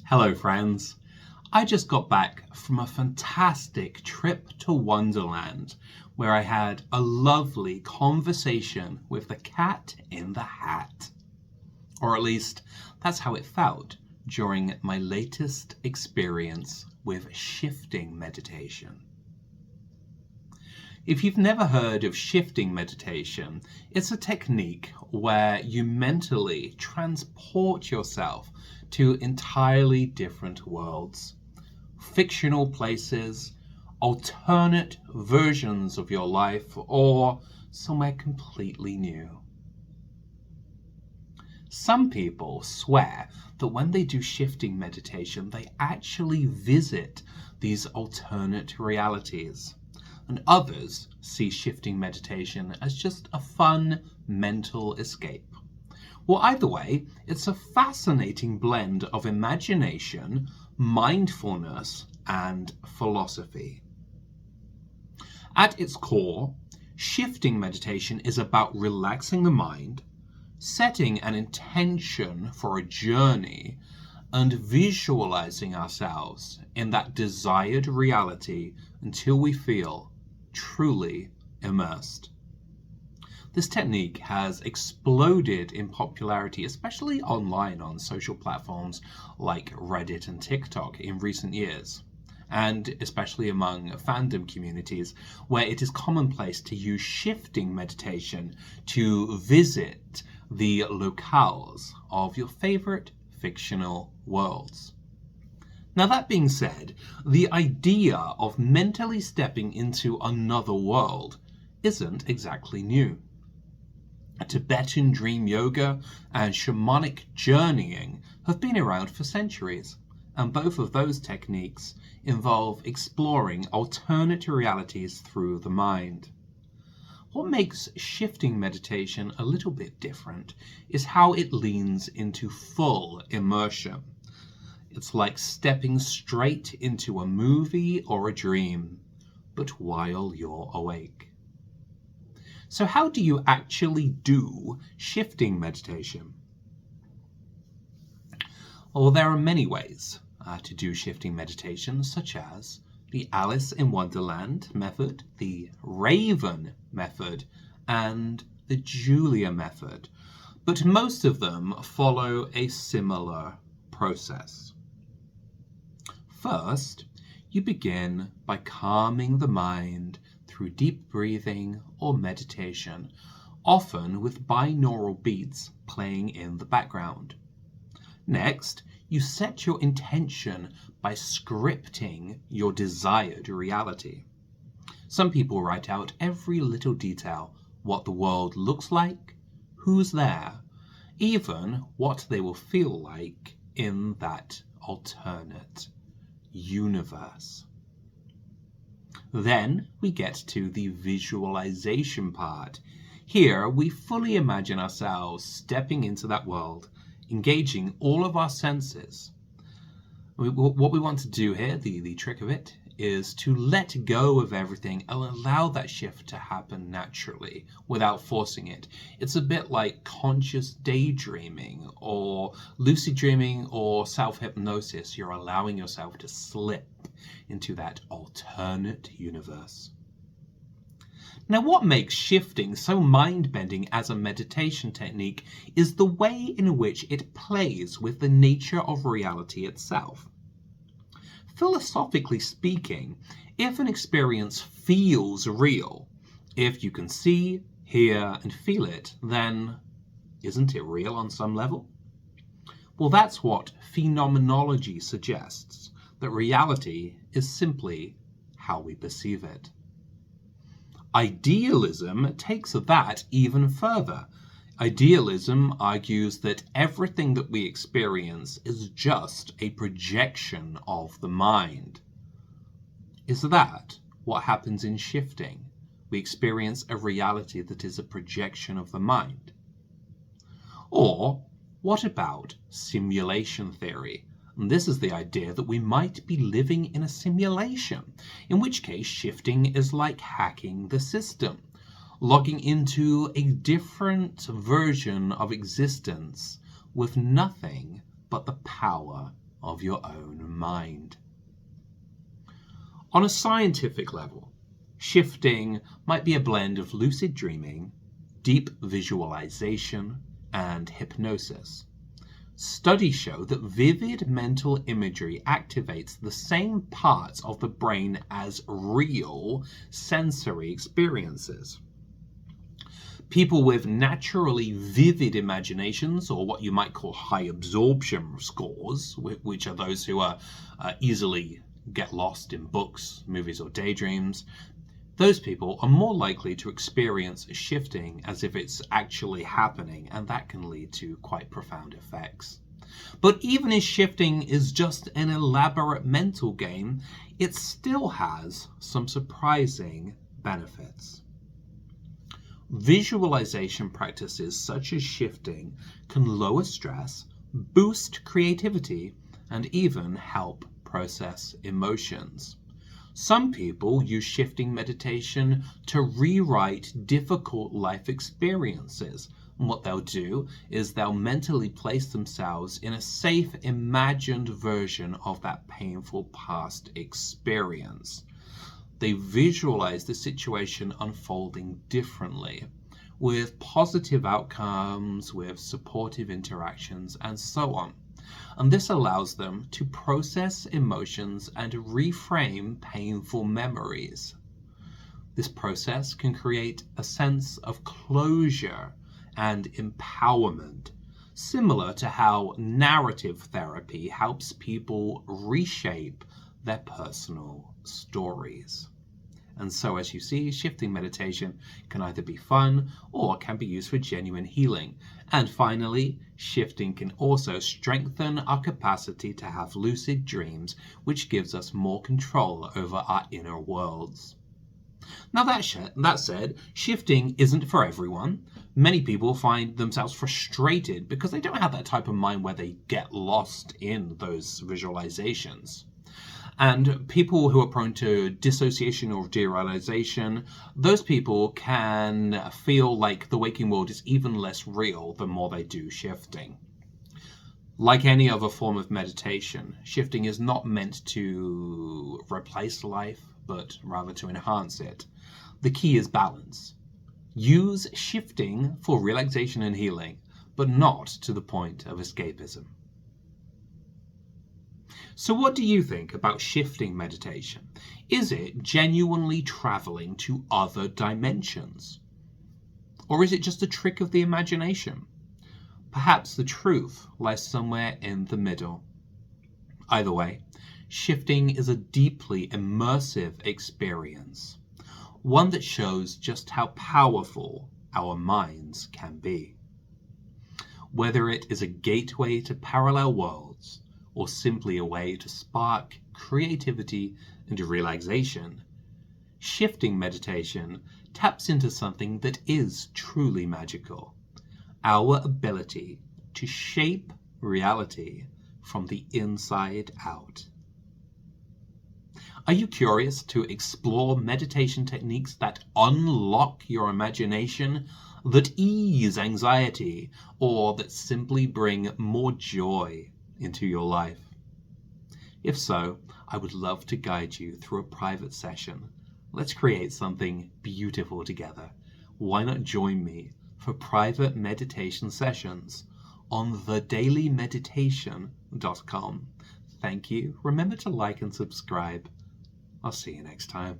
Hello friends, I just got back from a fantastic trip to Wonderland where I had a lovely conversation with the cat in the hat. Or at least that's how it felt during my latest experience with shifting meditation. If you've never heard of shifting meditation, it's a technique where you mentally transport yourself to entirely different worlds, fictional places, alternate versions of your life, or somewhere completely new. Some people swear that when they do shifting meditation, they actually visit these alternate realities. And others see shifting meditation as just a fun mental escape. Well, either way, it's a fascinating blend of imagination, mindfulness, and philosophy. At its core, shifting meditation is about relaxing the mind, setting an intention for a journey, and visualizing ourselves in that desired reality until we feel truly immersed. This technique has exploded in popularity, especially online on social platforms like Reddit and TikTok in recent years, and especially among fandom communities where it is commonplace to use shifting meditation to visit the locales of your favorite fictional worlds. Now, that being said, the idea of mentally stepping into another world isn't exactly new. Tibetan dream yoga and shamanic journeying have been around for centuries, and both of those techniques involve exploring alternate realities through the mind. What makes shifting meditation a little bit different is how it leans into full immersion. It's like stepping straight into a movie or a dream, but while you're awake. So how do you actually do shifting meditation? Well, there are many ways to do shifting meditation, such as the Alice in Wonderland method, the Raven method, and the Julia method. But most of them follow a similar process. First, you begin by calming the mind through deep breathing or meditation, often with binaural beats playing in the background. Next, you set your intention by scripting your desired reality. Some people write out every little detail, what the world looks like, who's there, even what they will feel like in that alternate universe. Then we get to the visualization part. Here we fully imagine ourselves stepping into that world, engaging all of our senses. What we want to do here, the trick of it, is to let go of everything and allow that shift to happen naturally without forcing it. It's a bit like conscious daydreaming or lucid dreaming or self-hypnosis. You're allowing yourself to slip into that alternate universe. Now, what makes shifting so mind-bending as a meditation technique is the way in which it plays with the nature of reality itself. Philosophically speaking, if an experience feels real, if you can see, hear, and feel it, then isn't it real on some level? Well, that's what phenomenology suggests, that reality is simply how we perceive it. Idealism takes that even further. Idealism argues that everything that we experience is just a projection of the mind. Is that what happens in shifting? We experience a reality that is a projection of the mind. Or what about simulation theory? And this is the idea that we might be living in a simulation, in which case shifting is like hacking the system, logging into a different version of existence with nothing but the power of your own mind. On a scientific level, shifting might be a blend of lucid dreaming, deep visualization, and hypnosis. Studies show that vivid mental imagery activates the same parts of the brain as real sensory experiences. People with naturally vivid imaginations, or what you might call high absorption scores, which are those who are easily get lost in books, movies, or daydreams, those people are more likely to experience shifting as if it's actually happening, and that can lead to quite profound effects. But even if shifting is just an elaborate mental game, it still has some surprising benefits. Visualization practices such as shifting can lower stress, boost creativity, and even help process emotions. Some people use shifting meditation to rewrite difficult life experiences. And what they'll do is they'll mentally place themselves in a safe, imagined version of that painful past experience. They visualize the situation unfolding differently, with positive outcomes, with supportive interactions, and so on. And this allows them to process emotions and reframe painful memories. This process can create a sense of closure and empowerment, similar to how narrative therapy helps people reshape their personal stories. And so, as you see, shifting meditation can either be fun or can be used for genuine healing. And finally, shifting can also strengthen our capacity to have lucid dreams, which gives us more control over our inner worlds. Now that said, shifting isn't for everyone. Many people find themselves frustrated because they don't have that type of mind where they get lost in those visualizations. And people who are prone to dissociation or derealization, those people can feel like the waking world is even less real the more they do shifting. Like any other form of meditation, shifting is not meant to replace life, but rather to enhance it. The key is balance. Use shifting for relaxation and healing, but not to the point of escapism. So what do you think about shifting meditation? Is it genuinely traveling to other dimensions? Or is it just a trick of the imagination? Perhaps the truth lies somewhere in the middle. Either way, shifting is a deeply immersive experience, one that shows just how powerful our minds can be. Whether it is a gateway to parallel worlds, or simply a way to spark creativity and relaxation, shifting meditation taps into something that is truly magical: our ability to shape reality from the inside out. Are you curious to explore meditation techniques that unlock your imagination, that ease anxiety, or that simply bring more joy into your life? If so, I would love to guide you through a private session. Let's create something beautiful together. Why not join me for private meditation sessions on thedailymeditation.com. Thank you. Remember to like and subscribe. I'll see you next time.